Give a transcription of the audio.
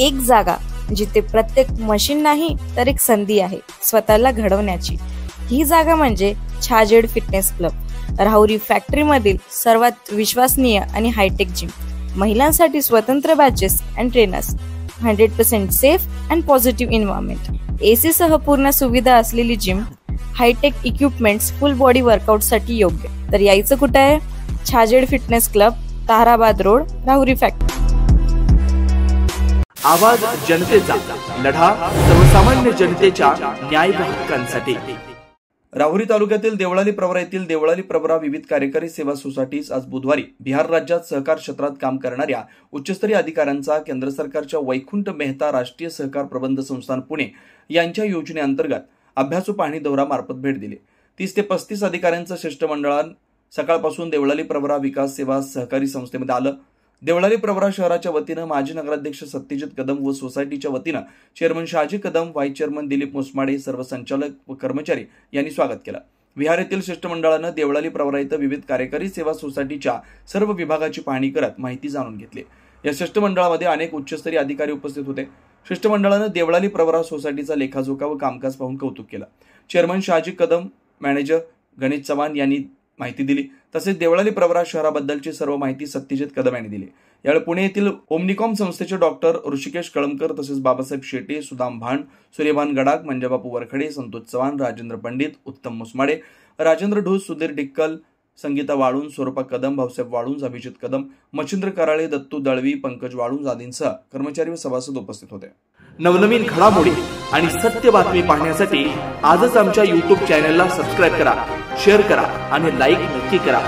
एक जागा जिथे प्रत्येक मशीन नाही तर एक संधी आहे स्वतःला घडवण्याची। ही जागा म्हणजे Chhajed fitness club, Rahuri factory मधील सर्वात विश्वसनीय आणि हायटेक जिम। महिलांसाठी स्वतंत्र batches and trainers, 100% safe and positive environment, AC सह पूर्ण सुविधा असलेली gym, hi tech equipments, full body workout साठी योग्य। तर यायचं कुठे आहे? Chhajed fitness club, Tarabad road, Rahuri factory. आवाज जनतेचा, लढा सर्वसामान्य जनतेच्या न्याय व हक्कांसाठी। राहुरी तालुक्यातील देवळाली प्रवरा येथील देवळाली प्रवरा विविध कार्यकारी सेवा सोसायटीज आज बुधवारी बिहार राज्यात सहकार क्षेत्रात काम करणाऱ्या उच्चस्तरीय अधिकाऱ्यांचा केंद्र सरकारच्या वैकुंठ मेहता राष्ट्रीय सहकार प्रबंध संस्थान पुणे यांच्या योजनेअंतर्गत अभ्यासू पाहणी दौरा मार्फत भेट दिली। 30 ते 35 अधिकाऱ्यांचं शिष्टमंडळ सकाळपासून देवळाली प्रवरा विकास सेवा सहकारी संस्थेमध्ये आलं। देवळाली प्रवरा शहराच्या वतीनं माजी नगराध्यक्ष सत्यजित कदम व सोसायटीच्या वतीनं chairman Shahaji Kadam, vice chairman Dilip Musmade, सर्व संचालक व कर्मचारी यांनी स्वागत केलं। विहार येथील शिष्टमंडळानं देवळाली प्रवरा इथं विविध कार्यकारी सेवा सोसायटीच्या सर्व विभागाची पाहणी करत माहिती जाणून घेतली। या शिष्टमंडळामध्ये अनेक उच्चस्तरीय अधिकारी उपस्थित होते। शिष्टमंडळानं देवळाली प्रवरा सोसायटीचा लेखाजोखा व कामकाज पाहून कौतुक केलं। चेअरमन शहाजी कदम, मॅनेजर गणेश चव्हाण यांनी माहिती दिली। तसेच देवळाली प्रवरा शहराबद्दलची सर्व माहिती सत्यजित कदम यांनी दिली। यावेळी पुणे येथील ओमनिकॉम संस्थेचे डॉक्टर ऋषिकेश कळमकर, तसेच बाबासाहेब शेटे, सुदाम भांड, सूर्यभान गडाख, मंजाबापू वरखडे, संतोष चव्हाण, राजेंद्र पंडित, उत्तम मुसमाडे, राजेंद्र ढोस, सुधीर डिक्कल, संगीता वाळूंज, स्वरूपा कदम, भाऊसाहेब वाळूंज, अभिजित कदम, मच्छिंद्र कराळे, दत्तू दळवी, पंकज वाळूंज आदींसह कर्मचारी व सभासद उपस्थित होते। नवनवीन घडामोडी आणि सत्य बातमी पाहण्यासाठी आजच आमच्या YouTube चॅनलला सबस्क्राइब करा, शेअर करा आणि लाईक नक्की करा।